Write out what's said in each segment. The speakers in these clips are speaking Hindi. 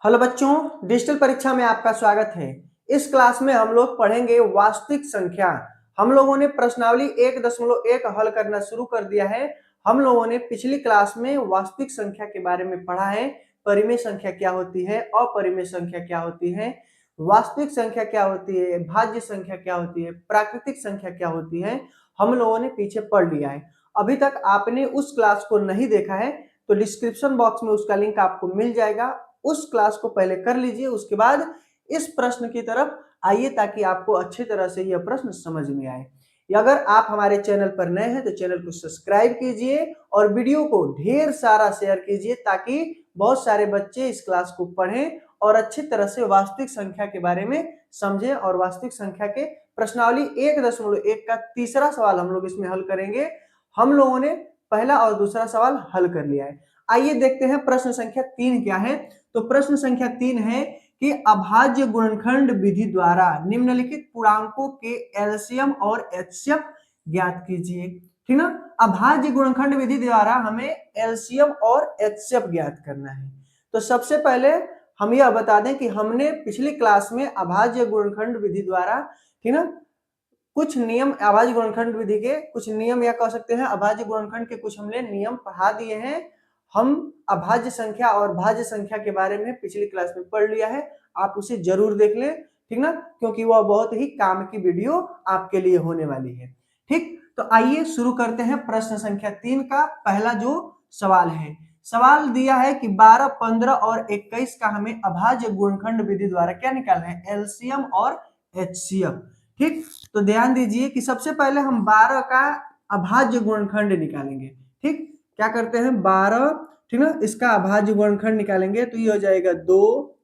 हेलो बच्चों, डिजिटल परीक्षा में आपका स्वागत है। इस क्लास में हम लोग पढ़ेंगे वास्तविक संख्या। हम लोगों ने प्रश्नावली 1.1 हल करना शुरू कर दिया है। हम लोगों ने पिछली क्लास में वास्तविक संख्या के बारे में पढ़ा है। परिमेय संख्या क्या होती है, अपरिमेय संख्या क्या होती है, वास्तविक संख्या क्या होती है, भाज्य संख्या क्या होती है, प्राकृतिक संख्या क्या होती है, हम लोगों ने पीछे पढ़ लिया है। अभी तक आपने उस क्लास को नहीं देखा है तो डिस्क्रिप्शन बॉक्स में उसका लिंक आपको मिल जाएगा। उस क्लास को पहले कर लीजिए, उसके बाद इस प्रश्न की तरफ आइए ताकि आपको अच्छी तरह से यह प्रश्न समझ में आए। अगर आप हमारे चैनल पर नए हैं तो चैनल को सब्सक्राइब कीजिए और वीडियो को ढेर सारा शेयर कीजिए ताकि बहुत सारे बच्चे इस क्लास को पढ़ें और अच्छी तरह से वास्तविक संख्या के बारे में समझें। और वास्तविक संख्या के प्रश्नावली 1.1 का तीसरा सवाल हम लोग इसमें हल करेंगे। हम लोगों ने पहला और दूसरा सवाल हल कर लिया है। आइए देखते हैं प्रश्न संख्या 3 क्या है। तो प्रश्न संख्या 3 है कि अभाज्य गुणनखंड विधि द्वारा निम्नलिखित पूर्णांकों के एलसीएम और एचसीएफ ज्ञात कीजिए। ठीक ना, अभाज्य गुणनखंड विधि द्वारा हमें एलसीएम और एचसीएफ ज्ञात करना है। तो सबसे पहले हम यह बता दें कि हमने पिछली क्लास में अभाज्य गुणनखंड विधि द्वारा, ठीक ना, कुछ नियम, अभाज्य गुणनखंड विधि के कुछ नियम या कह सकते हैं अभाज्य गुणनखंड के कुछ हमने नियम पढ़ा दिए हैं। हम अभाज्य संख्या और भाज्य संख्या के बारे में पिछली क्लास में पढ़ लिया है, आप उसे जरूर देख लें, ठीक ना, क्योंकि वह बहुत ही काम की वीडियो आपके लिए होने वाली है। ठीक, तो आइए शुरू करते हैं प्रश्न संख्या 3 का पहला जो सवाल है। सवाल दिया है कि 12, 15 और 21 का हमें अभाज्य गुणनखंड विधि द्वारा क्या निकालना है, एलसीएम और एचसीएफ। ठीक, तो ध्यान दीजिए कि सबसे पहले हम 12 का अभाज्य गुणनखंड निकालेंगे। ठीक, क्या करते हैं 12, ठीक ना, इसका अभाज्य गुणनखंड निकालेंगे तो ये हो जाएगा 2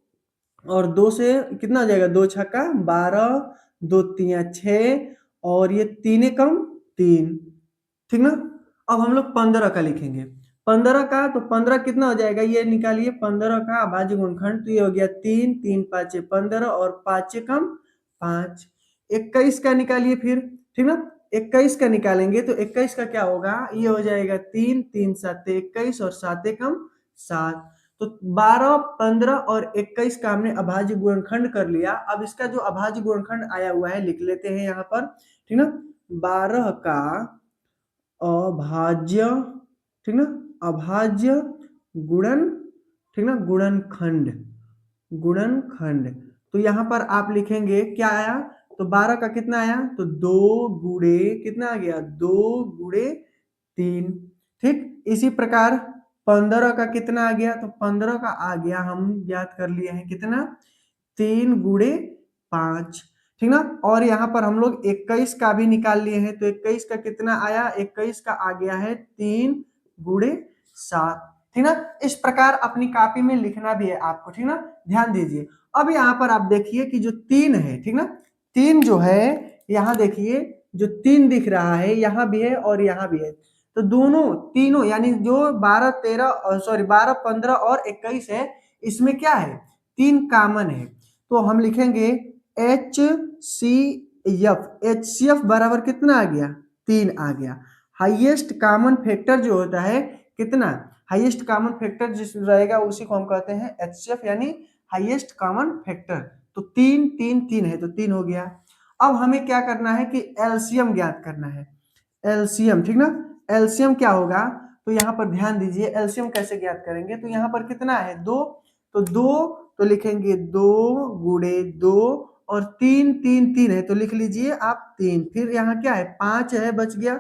और 2 से कितना हो जाएगा, 2 छक्का 12, 2 तिया 6 और ये 3 कम 3, ठीक ना। अब हम लोग 15 का लिखेंगे। 15 का तो 15 कितना हो जाएगा, ये निकालिए 15 का अभाज्य गुणनखंड, तो ये हो गया 3, 3 5 15 और 5 कम 5। 21 का निकालिए फिर, ठीक ना, 21 का निकालेंगे तो 21 का क्या होगा, ये हो जाएगा 3, 3 7 21 और 7 कम 7। तो 12, 15 और 21 का हमने अभाज्य गुणनखंड कर लिया। अब इसका जो अभाज्य गुणनखंड आया हुआ है लिख लेते हैं यहाँ पर, ठीक ना। 12 का अभाज्य, ठीक ना, अभाज्य गुणन, ठीक ना, गुणनखंड, गुणनखंड। तो यहाँ पर आप लिखेंगे क्या आया, तो 12 का कितना आया, तो 2 गुणे कितना आ गया, 2 गुणे 3। ठीक, इसी प्रकार 15 का कितना आ गया, तो 15 का आ गया, हम ज्ञात कर लिए हैं कितना, 3 गुणे 5, ठीक ना। और यहाँ पर हम लोग 21 का भी निकाल लिए हैं, तो 21 का कितना आया, 21 का आ गया है 3 गुणे 7, ठीक ना। इस प्रकार अपनी कॉपी में लिखना भी है आपको, ठीक ना, ध्यान दीजिए। अब यहाँ पर आप देखिए कि जो 3 है, ठीक ना, 3 जो है यहाँ देखिए, जो 3 दिख रहा है यहाँ भी है और यहाँ भी है, तो दोनों तीनों यानी जो 12, 13 सॉरी 12, 15 और 21 है, इसमें क्या है, 3 कॉमन है। तो हम लिखेंगे H C F, H C F बराबर कितना आ गया, 3 आ गया। हाईएस्ट कॉमन फैक्टर जो होता है कितना, हाईएस्ट कॉमन फैक्टर जिस रहेगा उसी को हम कहते हैं एचसीएफ यानी हाईएस्ट कॉमन फैक्टर। तो 3 3 3 है तो 3 हो गया। अब हमें क्या करना है कि एलसीएम ज्ञात करना है, एलसीएम, ठीक ना। एलसीएम क्या होगा, तो यहाँ पर ध्यान दीजिए एलसीएम कैसे ज्ञात करेंगे, तो यहाँ पर कितना है 2, तो 2 तो लिखेंगे 2 गुणे 2 और 3 3 3 है तो लिख लीजिए आप 3, फिर यहाँ क्या है 5 है बच गया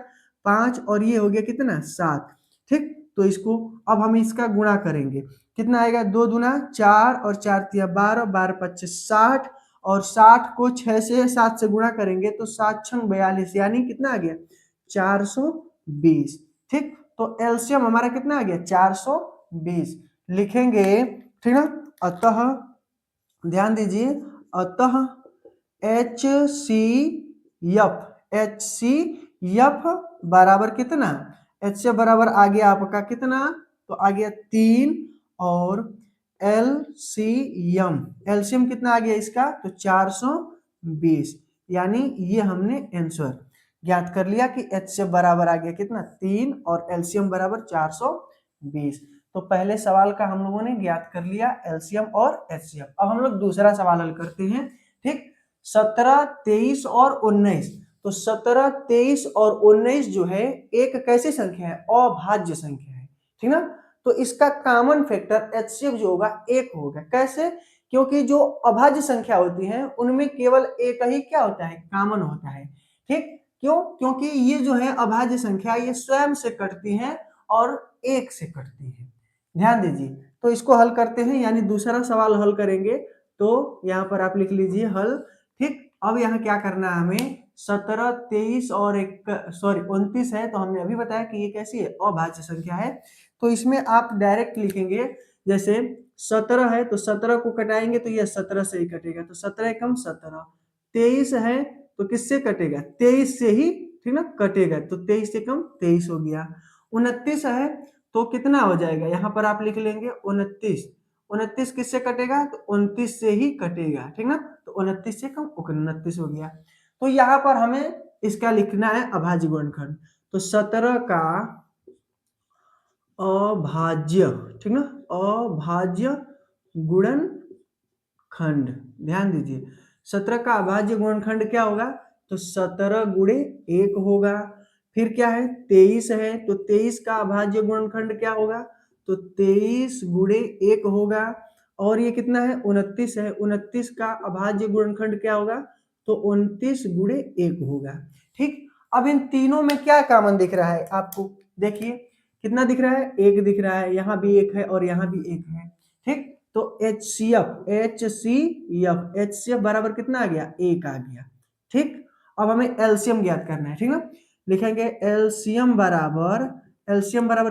5 और ये हो गया कितना 7। ठीक, तो इसको अब हम इसका गुणा करेंगे, कितना आएगा, 2 दूना 4 और 4 तिया 12, 12 पच्चीस 60 और 60 को 6 से 7 से गुणा करेंगे तो 7 छंग 42 यानी कितना आ गया 420। ठीक, तो एलसीएम हमारा कितना आ गया 420 लिखेंगे, ठीक ना। अतः ध्यान दीजिए, अतः एच सी एफ बराबर कितना, एच से बराबर आ गया आपका कितना, तो आ गया 3 और एलसीएम कितना आ गया इसका, तो 420, यानी ये हमने आंसर ज्ञात कर लिया कि एच से बराबर आ गया कितना 3 और एलसीएम बराबर 420। तो पहले सवाल का हम लोगों ने ज्ञात कर लिया एलसीएम और एचसीएफ। अब हम लोग दूसरा सवाल हल करते हैं। ठीक, 17, 23 और 19। तो 17, 23 और 19 जो है एक कैसी संख्या है, अभाज्य संख्या है। ठीक ना, तो इसका कॉमन फैक्टर एचसीएफ जो होगा एक होगा। कैसे? क्योंकि जो अभाज्य संख्या होती है उनमें केवल एक ही क्या होता है, कॉमन होता है। ठीक, क्यों? क्योंकि ये जो है अभाज्य संख्या ये स्वयं से कटती है और एक से कटती है। ध्यान दीजिए, तो इसको हल करते हैं, यानी दूसरा सवाल हल करेंगे। तो यहाँ पर आप लिख लीजिए हल। ठीक, अब यहाँ क्या करना है हमें, 17, 23 और 29 है, तो हमने अभी बताया कि ये कैसी है, अभाज्य संख्या है। तो इसमें आप डायरेक्ट लिखेंगे, जैसे 17 है तो 17 को कटाएंगे तो यह 17 से ही कटेगा, तो 17 कम 17। 23 है तो किससे कटेगा, 23 से ही, ठीक ना, कटेगा, तो 23 से कम 23 हो गया। 29 है तो कितना हो जाएगा, यहाँ पर आप लिख लेंगे 29। 29 किससे कटेगा, तो 29 से ही कटेगा। ठीक ना, तो 29 से कम 29 हो गया। तो यहाँ पर हमें इसका लिखना है अभाज्य गुणनखंड। तो 17 का अभाज्य, ठीक ना, अभाज्य गुणनखंड। ध्यान दीजिए, 17 का अभाज्य गुणनखंड क्या होगा, तो 17 गुणे 1 होगा। फिर क्या है, 23 है तो 23 का अभाज्य गुणनखंड क्या होगा, तो 23 गुणे 1 होगा। और ये कितना है, 29 है, 29 का अभाज्य गुणनखंड क्या होगा, तो 29 गुणे 1 होगा। ठीक, अब इन तीनों में क्या कॉमन दिख रहा है आपको, देखिए कितना दिख रहा है, एक दिख रहा है, यहाँ भी एक है और यहाँ भी एक है। ठीक, तो एचसीएफ बराबर कितना आ गया, एक आ गया। ठीक, अब हमें एलसीएम ज्ञात करना है। ठीक ना, लिखेंगे एलसीएम बराबर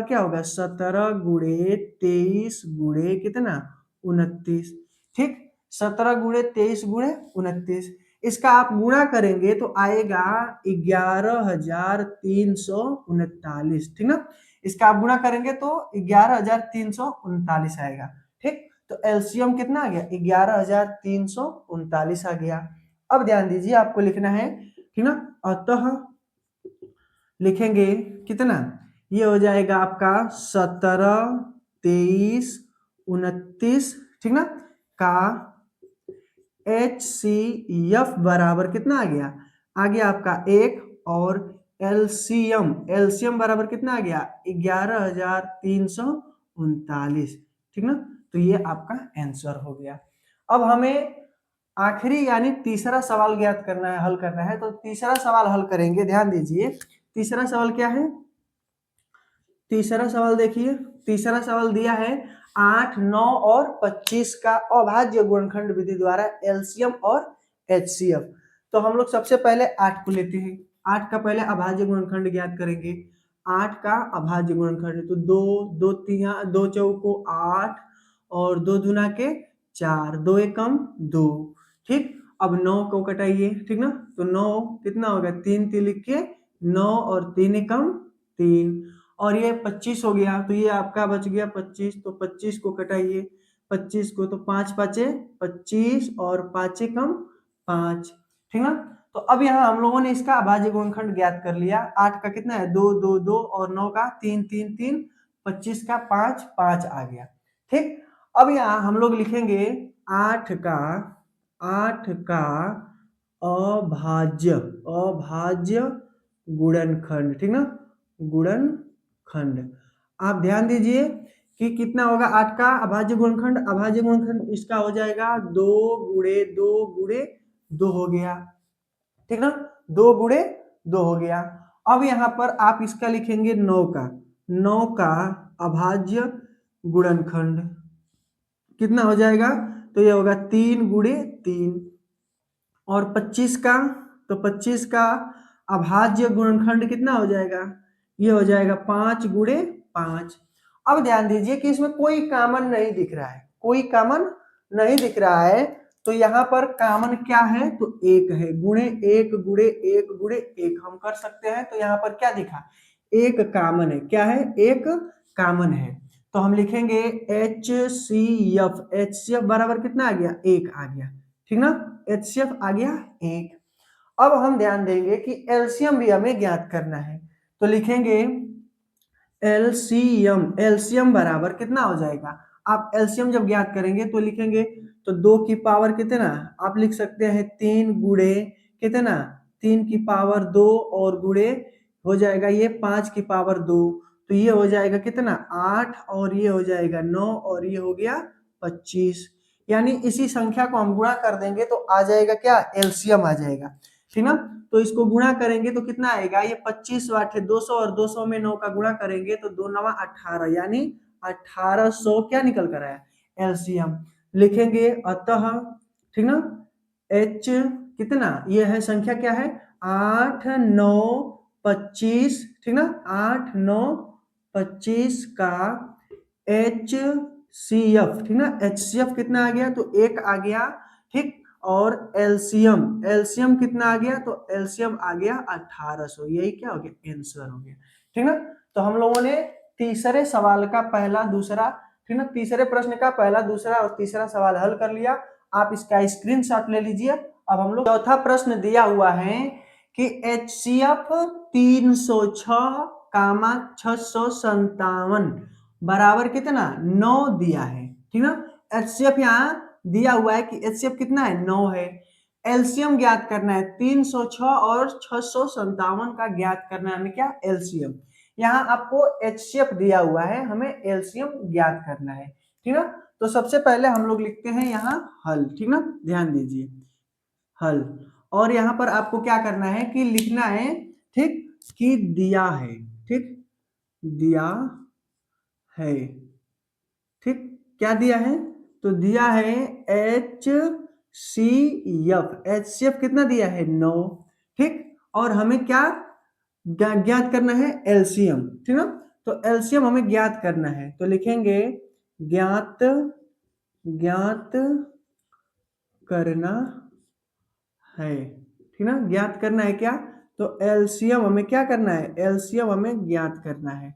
क्या होगा, 17 गुणे 23 गुणे कितना, 29। ठीक, 17 गुणे 23 गुणे 29, इसका आप गुणा करेंगे तो आएगा 11,339। ठीक ना, इसका आप गुणा करेंगे तो 11,339 आएगा। ठीक, तो एलसीएम कितना आ गया, 11,339 आ गया। अब ध्यान दीजिए, आपको लिखना है, ठीक ना, अतः लिखेंगे कितना, ये हो जाएगा आपका 17, 23, 29, ठीक ना, का HCF बराबर कितना आ गया, आपका एक। और एलसीएम बराबर कितना आ गया, 11,339। ठीक ना, तो ये आपका आंसर हो गया। अब हमें आखिरी यानी तीसरा सवाल ज्ञात करना है, हल करना है। तो तीसरा सवाल हल करेंगे, ध्यान दीजिए। तीसरा सवाल क्या है, तीसरा सवाल देखिए, तीसरा सवाल दिया है 8, 9 और 25 का अभाज्य गुणनखंड विधि द्वारा एलसीएम और एचसीएफ। तो हम लोग सबसे पहले 8 को लेते हैं। 8 का पहले अभाज्य गुणनखंड ज्ञात करेंगे। 8 का अभाज्य गुणनखंड, तो 2 चौको 8 और 2 दूना के 4, 2 एकम 2। ठीक, अब 9 को कटाइए, ठीक ना, तो 9 कितना होगा, 3 तिलिक के 9 और 3 एकम 3। और ये 25 हो गया, तो ये आपका बच गया 25, तो 25 को कटाइए, 25 को, तो 5 पाँचे 25 और 5 एकम 5। ठीक ना, तो अब यहाँ हम लोगों ने इसका अभाज्य गुणनखंड ज्ञात कर लिया। 8 का कितना है, 2, 2, 2 और 9 का 3, 3, 3, 25 का 5, 5 आ गया। ठीक, अब यहाँ हम लोग लिखेंगे 8 का अभाज्य गुणनखंड। ठीक ना, गुणनखंड। आप ध्यान दीजिए कि कितना होगा 8 का अभाज्य गुणनखंड, अभाज्य गुणनखंड इसका हो जाएगा 2 गुणे 2 गुणे 2 हो गया। ठीक ना, 2 गुणे 2 हो गया। अब यहाँ पर आप इसका लिखेंगे 9 का अभाज्य गुणनखंड कितना हो जाएगा, तो ये होगा 3 गुणे 3। और 25 का, तो 25 का अभाज्य गुणनखंड कितना हो जाएगा, ये हो जाएगा 5 गुणे 5। अब ध्यान दीजिए कि इसमें कोई कॉमन नहीं दिख रहा है, कोई कॉमन नहीं दिख रहा है। तो यहाँ पर कॉमन क्या है, तो 1 है, गुणे 1 गुणे 1 गुणे 1 हम कर सकते हैं। तो यहाँ पर क्या दिखा, एक कॉमन है, क्या है, एक कॉमन है। तो हम लिखेंगे एचसीएफ बराबर कितना आ गया, 1 आ गया। ठीक ना, एचसीएफ आ गया 1। अब हम ध्यान देंगे कि एलसीएम भी हमें ज्ञात करना है। तो लिखेंगे एलसीएम, एलसीएम बराबर कितना हो जाएगा? आप एलसीएम जब ज्ञात करेंगे तो लिखेंगे तो 2 की पावर कितना, आप लिख सकते हैं 3 गुणे कितना, 3 की पावर 2 और गुणे हो जाएगा ये 5 की पावर 2, तो ये हो जाएगा कितना 8 और ये हो जाएगा 9 और ये हो गया 25। यानी इसी संख्या को हम गुणा कर देंगे तो आ जाएगा क्या, एलसीएम आ जाएगा, ठीक ना। तो इसको गुणा करेंगे तो कितना आएगा, ये 25 वाट है 200 और 200 में 9 का गुणा करेंगे तो 2 9 18, यानी 1800 क्या निकल कर आया, एलसीएम लिखेंगे। अतः ठीक ना, एच कितना, ये है संख्या क्या है 8 9 25, ठीक ना, 8 9 25 का एच सी एफ, ठीक ना, एच सी एफ कितना आ गया, तो 1 आ गया, ठीक। और एलसीएम, एलसीएम कितना आ गया, तो एलसीएम आ गया 1800, यही क्या हो गया, आंसर हो गया, ठीक ना। तो हम लोगों ने तीसरे सवाल का पहला दूसरा, ठीक ना, तीसरे प्रश्न का पहला दूसरा और तीसरा सवाल हल कर लिया। आप इसका स्क्रीनशॉट ले लीजिए। अब हम लोग चौथा प्रश्न दिया हुआ है कि एचसीएफ 306 कामा 657 बराबर कितना 9 दिया है, ठीक ना। एचसीएफ यहाँ दिया हुआ है कि एचसीएफ कितना है 9 है। एलसीएम ज्ञात करना है 306 और 657 का ज्ञात करना है हमें क्या, एलसीएम। यहाँ आपको एचसीएफ दिया हुआ है, हमें एलसीएम ज्ञात करना है, ठीक ना। तो सबसे पहले हम लोग लिखते हैं यहाँ हल, ठीक ना, ध्यान दीजिए हल। और यहाँ पर आपको क्या करना है कि लिखना है, ठीक, कि दिया है, ठीक, दिया है, ठीक, क्या दिया है, तो दिया है H C F, H C F कितना दिया है 9, ठीक। और हमें क्या ज्ञात करना है, एलसीएम, ठीक ना। तो एलसीएम हमें ज्ञात करना है तो लिखेंगे ज्ञात, ज्ञात करना है, ठीक ना, ज्ञात करना है क्या, तो एलसीएम हमें क्या करना है, एलसीएम हमें ज्ञात करना है,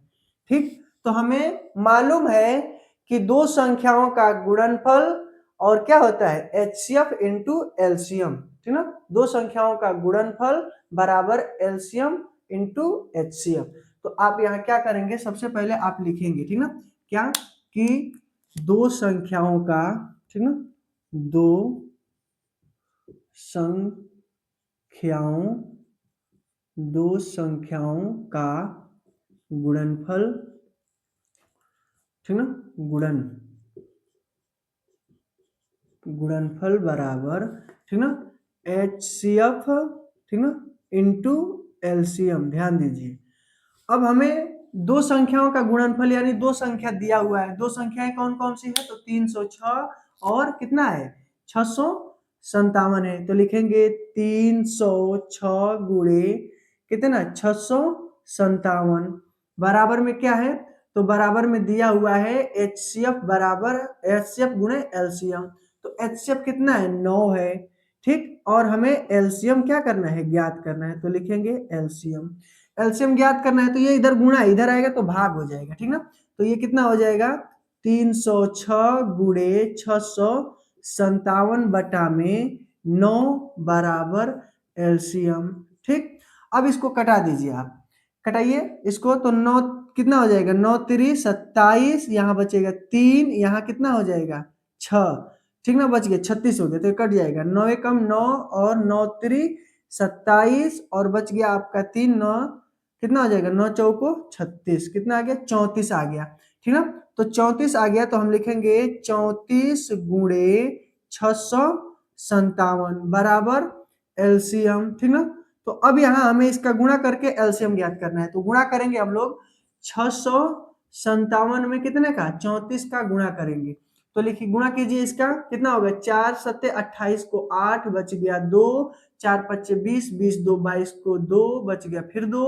ठीक। तो हमें मालूम है कि दो संख्याओं का गुणनफल और क्या होता है, एचसीएफ इंटू एलसीएम, ठीक ना, दो संख्याओं का गुणनफल बराबर एलसीएम इंटू एचसीएफ। तो आप यहाँ क्या करेंगे, सबसे पहले आप लिखेंगे, ठीक ना, क्या कि दो संख्याओं का, ठीक ना, दो संख्याओं, दो संख्याओं का गुणनफल, ठीक ना, गुणनफल बराबर, ठीक ना, एचसीएफ, ठीक ना, इंटू एलसीएम। ध्यान दीजिए, अब हमें दो संख्याओं का गुणनफल यानी दो संख्या दिया हुआ है, दो संख्याएं कौन कौन सी है, तो 306 और कितना है 657 है। तो लिखेंगे 306 गुणे कितना 657 बराबर में क्या है, तो बराबर में दिया हुआ है एचसीएफ बराबर एचसीएफ गुणे एलसीएम। तो एचसीएफ कितना है 9 है, ठीक। और हमें एलसीएम क्या करना है, ज्ञात करना है, तो लिखेंगे एलसीएम, एलसीएम ज्ञात करना है तो ये इधर गुणा इधर आएगा तो भाग हो जाएगा, ठीक ना। तो ये कितना हो जाएगा 306 गुणे 657 बटा में 9 बराबर एलसीएम, ठीक। अब इसको कटा दीजिए, आप कटाइए इसको, तो 9 कितना हो जाएगा 9 3 27, यहाँ बचेगा 3, यहाँ कितना हो जाएगा 6, ठीक ना, बच गया 36 हो गया, तो कट जाएगा 9 कम 9 और 9 3 27 और बच गया आपका 3 9 कितना हो जाएगा 9 चौको 36, कितना आ गया 34 आ गया, ठीक ना। तो 34 आ गया तो हम लिखेंगे 34 गुणे 657 बराबर एलसीएम, ठीक ना। तो अब यहाँ हमें इसका गुणा करके एलसीएम ज्ञात करना है, तो गुणा करेंगे हम लोग 657 में कितने का 34 का गुणा करेंगे, तो लिखिए गुणा कीजिए, इसका कितना होगा 4 7 28 को 8 बच गया 2, 4 5 20 20 2 22 को 2 बच गया फिर 2,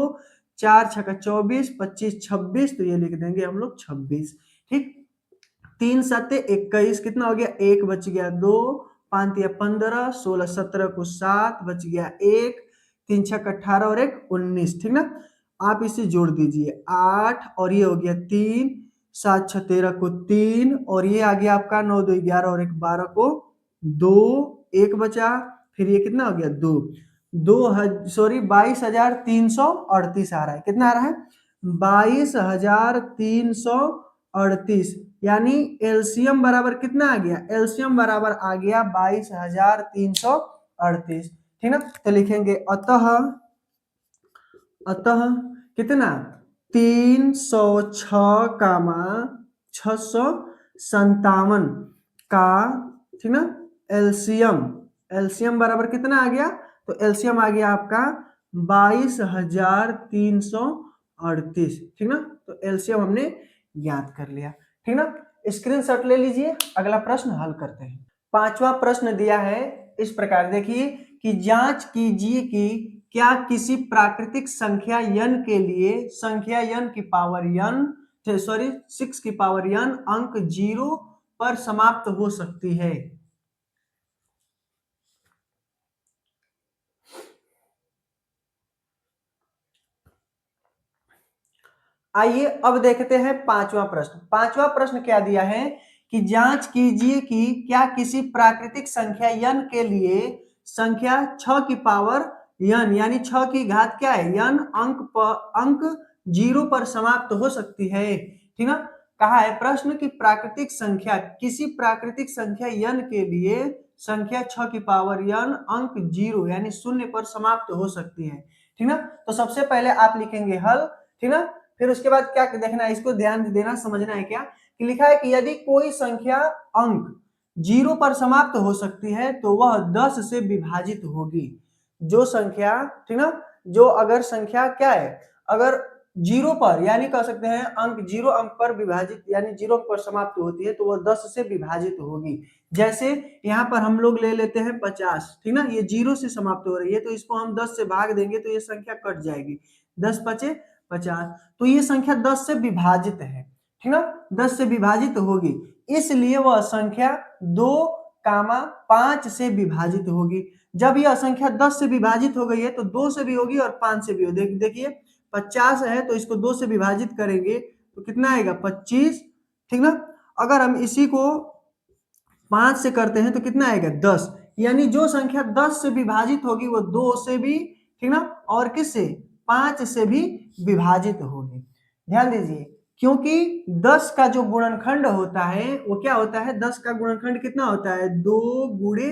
4 6 24 25 26, तो ये लिख देंगे हम लोग 26, ठीक। 3 7 21 कितना हो गया 1 बच गया 2, 5 3 15 16 17 को 7 बच गया 1, 3 6 18 और 1 19, ठीक ना। आप इसे जोड़ दीजिए 8 और ये हो गया 3, 7 6 13 को 3 और ये आ गया आपका 9 2 11 और 1 12 को 2, 1 बचा, फिर ये कितना हो गया 2 2 सॉरी 22,338 आ रहा है, कितना आ रहा है 22,338, यानी एलसीएम बराबर कितना आ गया, एलसीएम बराबर आ गया 22,338। ठीक ना, तो लिखेंगे अतः कितना 306 कामा 657 का, ठीक ना, एलसीएम बराबर कितना आ गया, तो एलसीएम आ गया आपका 22,338। ठीक ना, तो एलसीएम हमने याद कर लिया। ठीक ना, स्क्रीनशॉट ले लीजिए, अगला प्रश्न हल करते हैं। पांचवा प्रश्न दिया है इस प्रकार, देखिए कि जांच कीजिए कि क्या किसी प्राकृतिक संख्या n के लिए संख्या n की पावर n 6 की पावर n अंक 0 पर समाप्त हो सकती है। आइए अब देखते हैं पांचवा प्रश्न। पांचवा प्रश्न क्या दिया है कि जांच कीजिए कि क्या किसी प्राकृतिक संख्या n के लिए संख्या 6 की पावर n यानी 6 की घात क्या है n अंक 0 पर समाप्त हो सकती है। ठीक ना, कहा है प्रश्न की प्राकृतिक संख्या, किसी प्राकृतिक संख्या n के लिए संख्या 6 की पावर n अंक 0 यानी 0 पर समाप्त हो सकती है। ठीक ना, तो सबसे पहले आप लिखेंगे हल। ठीक ना, फिर उसके बाद क्या देखना है, इसको ध्यान देना, समझना है क्या कि लिखा है कि यदि कोई संख्या अंक 0 पर समाप्त हो सकती है तो वह 10 से विभाजित होगी। जो संख्या, ठीक ना, जो अगर संख्या क्या है, अगर 0 पर यानी कह सकते हैं अंक 0 अंक पर विभाजित यानी 0 अंक पर समाप्त होती है तो वह 10 से विभाजित होगी। जैसे यहाँ पर हम लोग ले लेते हैं 50, ठीक ना, ये 0 से समाप्त हो रही है तो इसको हम 10 से भाग देंगे तो ये संख्या कट जाएगी, 10 पचे 50, तो ये संख्या 10 से विभाजित है। ठीक ना, 10 से विभाजित होगी, इसलिए वह संख्या 2 कामा 5 से विभाजित होगी। जब यह संख्या 10 से विभाजित हो गई है तो 2 से भी होगी और 5 से भी होगी। देखिए 50 है तो इसको 2 से विभाजित करेंगे तो कितना आएगा 25। ठीक ना, अगर हम इसी को 5 से करते हैं तो कितना आएगा 10, यानी जो संख्या 10 से विभाजित होगी वो 2 से भी, ठीक ना, और किससे 5 से भी विभाजित होगी। ध्यान दीजिए, क्योंकि 10 का जो गुणनखंड होता है वो क्या होता है, 10 का गुणनखंड कितना होता है 2 गुणे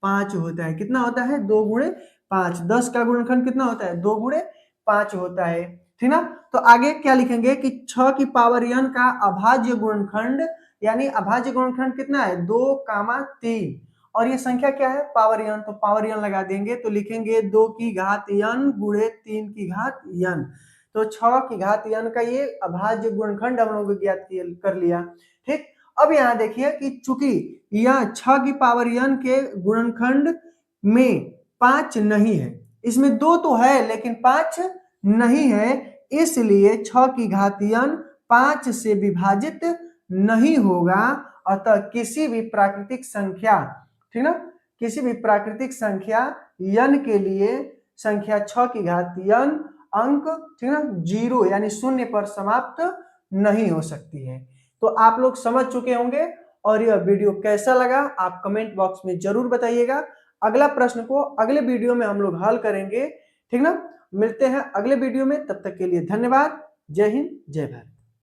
5 होता है। कितना होता है 2 गुणे 5, 10 का गुणनखंड कितना होता है 2 गुणे 5 होता है। ठीक ना, तो आगे क्या लिखेंगे कि 6 की पावर n का अभाज्य गुणनखंड, यानी अभाज्य गुणनखंड कितना है 2 कामा 3, और ये संख्या क्या है पावर n, तो पावर n लगा देंगे तो लिखेंगे 2 की घात n गुणे 3 की घात n, तो 6 की घात n का ये अभाज्य गुणनखंड हम लोग ज्ञात कर लिया। ठीक, अब यहाँ देखिए कि चूंकि यह 6 की पावर n के गुणनखंड में 5 नहीं है, इसमें 2 तो है लेकिन 5 नहीं है, इसलिए 6 की घात n 5 से विभाजित नहीं होगा। अतः किसी भी प्राकृतिक संख्या, ठीक ना, किसी भी प्राकृतिक संख्या n के लिए संख्या 6 की घात n अंक, ठीक ना, 0 यानी 0 पर समाप्त नहीं हो सकती है। तो आप लोग समझ चुके होंगे, और यह वीडियो कैसा लगा आप कमेंट बॉक्स में जरूर बताइएगा। अगला प्रश्न को अगले वीडियो में हम लोग हल करेंगे। ठीक ना, मिलते हैं अगले वीडियो में, तब तक के लिए धन्यवाद। जय हिंद, जय भारत।